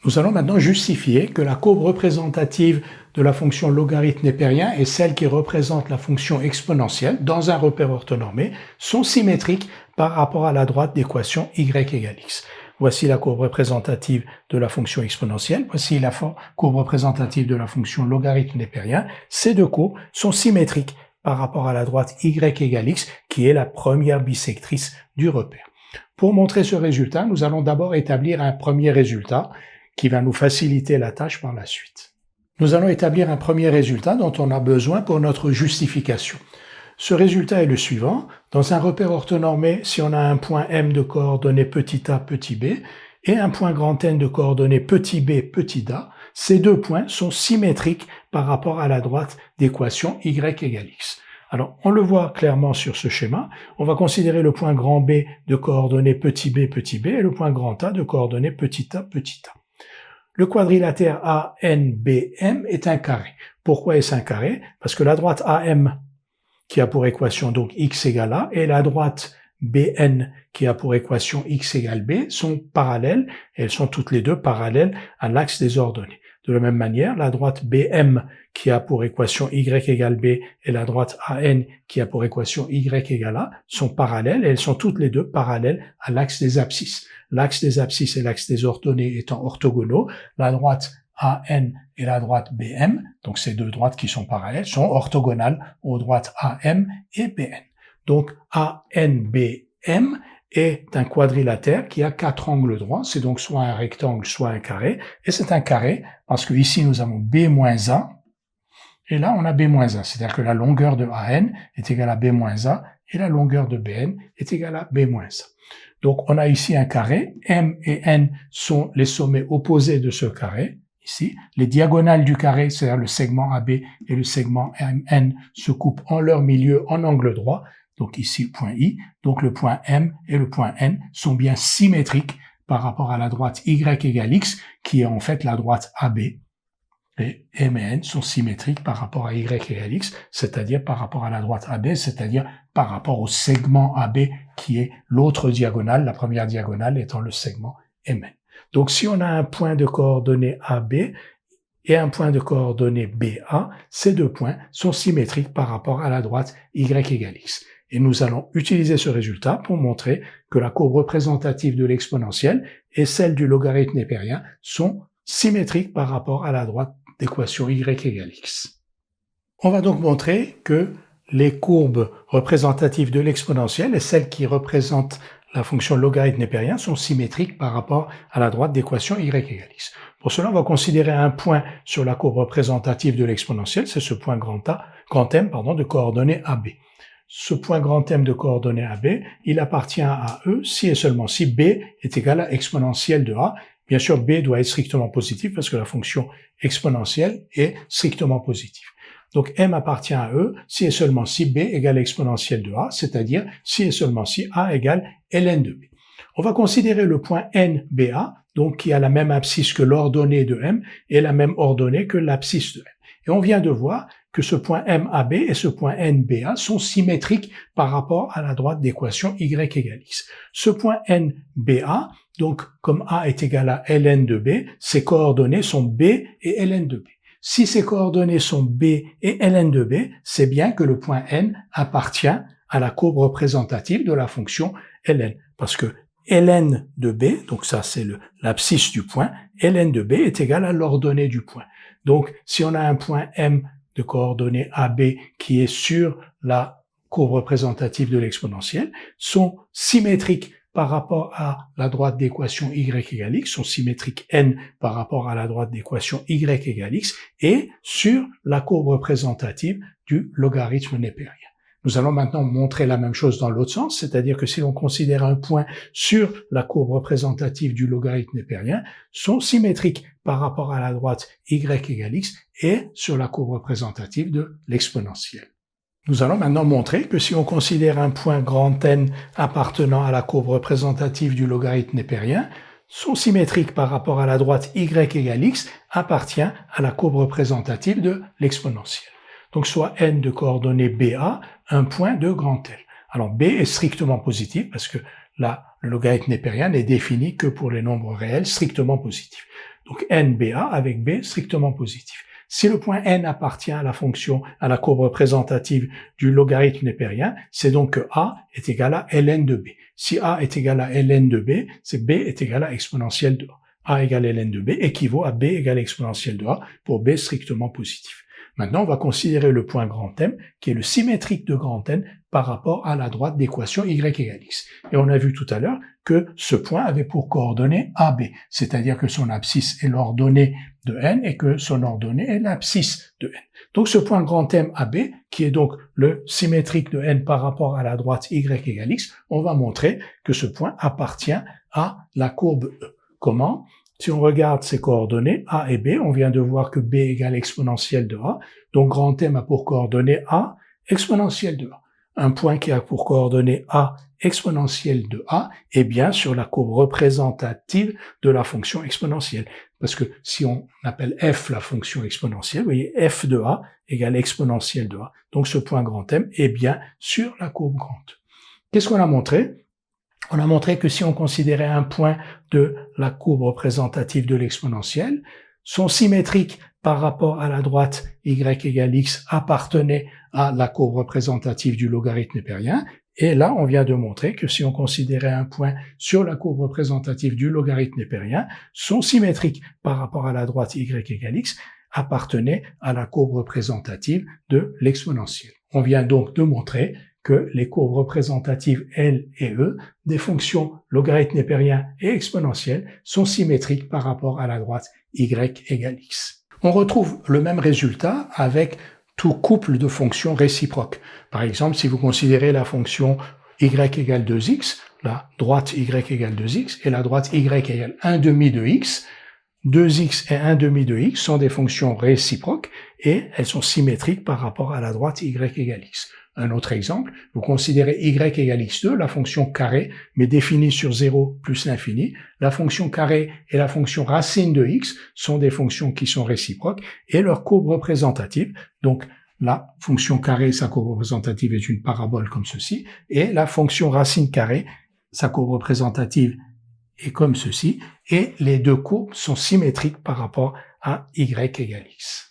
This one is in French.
Nous allons maintenant justifier que la courbe représentative de la fonction logarithme népérien et celle qui représente la fonction exponentielle dans un repère orthonormé sont symétriques par rapport à la droite d'équation y égale x. Voici la courbe représentative de la fonction exponentielle, voici la courbe représentative de la fonction logarithme népérien. Ces deux courbes sont symétriques par rapport à la droite y égale x qui est la première bisectrice du repère. Pour montrer ce résultat, nous allons d'abord établir un premier résultat qui va nous faciliter la tâche par la suite. Nous allons établir un premier résultat dont on a besoin pour notre justification. Ce résultat est le suivant. Dans un repère orthonormé, si on a un point M de coordonnées petit a, petit b, et un point grand N de coordonnées petit b, petit a, ces deux points sont symétriques par rapport à la droite d'équation y égale x. Alors, on le voit clairement sur ce schéma. On va considérer le point grand B de coordonnées petit b, et le point grand A de coordonnées petit a, petit a. Le quadrilatère ANBM est un carré. Pourquoi est-ce un carré? Parce que la droite AM, qui a pour équation donc x égale a, et la droite BN, qui a pour équation x égale b, sont parallèles, et elles sont toutes les deux parallèles à l'axe des ordonnées. De la même manière, la droite BM, qui a pour équation y égale b, et la droite AN, qui a pour équation y égale a, sont parallèles, et elles sont toutes les deux parallèles à l'axe des abscisses. L'axe des abscisses et l'axe des ordonnées étant orthogonaux, la droite AN et la droite BM, donc ces deux droites qui sont parallèles, sont orthogonales aux droites AM et BN. Donc ANBM est un quadrilatère qui a quatre angles droits, c'est donc soit un rectangle, soit un carré, et c'est un carré parce que ici nous avons B-A, et là on a B-1, c'est-à-dire que la longueur de AN est égale à B-A, et la longueur de BN est égale à B-A. Donc on a ici un carré, M et N sont les sommets opposés de ce carré, ici. Les diagonales du carré, c'est-à-dire le segment AB et le segment MN, se coupent en leur milieu en angle droit, donc ici point I. Donc le point M et le point N sont bien symétriques par rapport à la droite Y égale X, qui est en fait la droite AB. Et M et N sont symétriques par rapport à Y égale X, c'est-à-dire par rapport à la droite AB, c'est-à-dire par rapport au segment AB qui est l'autre diagonale, la première diagonale étant le segment MN. Donc si on a un point de coordonnées AB et un point de coordonnées BA, ces deux points sont symétriques par rapport à la droite Y égale X. Et nous allons utiliser ce résultat pour montrer que la courbe représentative de l'exponentielle et celle du logarithme népérien sont symétriques par rapport à la droite d'équation y égale x. On va donc montrer que les courbes représentatives de l'exponentielle et celles qui représentent la fonction logarithme népérien sont symétriques par rapport à la droite d'équation y égale x. Pour cela, on va considérer un point sur la courbe représentative de l'exponentielle, c'est ce point grand M de coordonnées AB. Ce point grand M de coordonnées AB, il appartient à E si et seulement si B est égal à exponentielle de A. Bien sûr, B doit être strictement positif parce que la fonction exponentielle est strictement positive. Donc M appartient à E si et seulement si B égale exponentielle de A, c'est-à-dire si et seulement si A égale ln de B. On va considérer le point NBA, donc qui a la même abscisse que l'ordonnée de M et la même ordonnée que l'abscisse de M. Et on vient de voir que ce point MAB et ce point NBA sont symétriques par rapport à la droite d'équation y égale x. Ce point NBA, donc comme A est égal à ln de B, ses coordonnées sont B et ln de B. Si ces coordonnées sont B et ln de B, c'est bien que le point N appartient à la courbe représentative de la fonction ln, parce que ln de B, donc ça c'est l'abscisse du point, ln de B est égal à l'ordonnée du point. Donc si on a un point M de coordonnées AB qui est sur la courbe représentative de l'exponentielle, sont symétriques par rapport à la droite d'équation y égale x, sont symétriques n par rapport à la droite d'équation y égale x, et sur la courbe représentative du logarithme népérien. Nous allons maintenant montrer la même chose dans l'autre sens, c'est-à-dire que si l'on considère un point sur la courbe représentative du logarithme népérien, sont symétriques par rapport à la droite y égale x et sur la courbe représentative de l'exponentielle. Nous allons maintenant montrer que si on considère un point grand N appartenant à la courbe représentative du logarithme népérien, sont symétriques par rapport à la droite y égale x appartient à la courbe représentative de l'exponentielle. Donc soit n de coordonnées BA, un point de grand L. Alors B est strictement positif parce que là, le logarithme népérien n'est défini que pour les nombres réels strictement positifs. Donc NBA avec B strictement positif. Si le point N appartient à la fonction, à la courbe représentative du logarithme népérien, c'est donc que A est égal à ln de B. Si A est égal à ln de B, c'est B est égal à exponentielle de A. A égale ln de B équivaut à B égale exponentielle de A pour B strictement positif. Maintenant, on va considérer le point grand M, qui est le symétrique de grand N par rapport à la droite d'équation y égale x. Et on a vu tout à l'heure que ce point avait pour coordonnée AB, c'est-à-dire que son abscisse est l'ordonnée de N et que son ordonnée est l'abscisse de N. Donc ce point grand M AB, qui est donc le symétrique de N par rapport à la droite y égale x, on va montrer que ce point appartient à la courbe E. Comment? Si on regarde ces coordonnées, A et B, on vient de voir que B égale exponentielle de A, donc grand M a pour coordonnée A, exponentielle de A. Un point qui a pour coordonnée A, exponentielle de A, est bien sur la courbe représentative de la fonction exponentielle. Parce que si on appelle f la fonction exponentielle, vous voyez, f de A égale exponentielle de A. Donc ce point grand M est bien sur la courbe grande. Qu'est-ce qu'on a montré? On a montré que si on considérait un point de la courbe représentative de l'exponentielle, son symétrique par rapport à la droite y égale x appartenait à la courbe représentative du logarithme népérien. Et là, on vient de montrer que si on considérait un point sur la courbe représentative du logarithme népérien, son symétrique par rapport à la droite y égale x appartenait à la courbe représentative de l'exponentielle. On vient donc de montrer que les courbes représentatives L et E des fonctions logarithme népérien et exponentielle sont symétriques par rapport à la droite y égale x. On retrouve le même résultat avec tout couple de fonctions réciproques. Par exemple, si vous considérez la fonction y égale 2x, la droite y égale 2x et la droite y égale 1 demi de x, 2x et 1 demi de x sont des fonctions réciproques et elles sont symétriques par rapport à la droite y égale x. Un autre exemple, vous considérez y égale x2, la fonction carré, mais définie sur 0 plus l'infini. La fonction carré et la fonction racine de x sont des fonctions qui sont réciproques et leur courbe représentative, donc la fonction carré, sa courbe représentative est une parabole comme ceci, et la fonction racine carrée, sa courbe représentative est comme ceci, et les deux courbes sont symétriques par rapport à y égale x.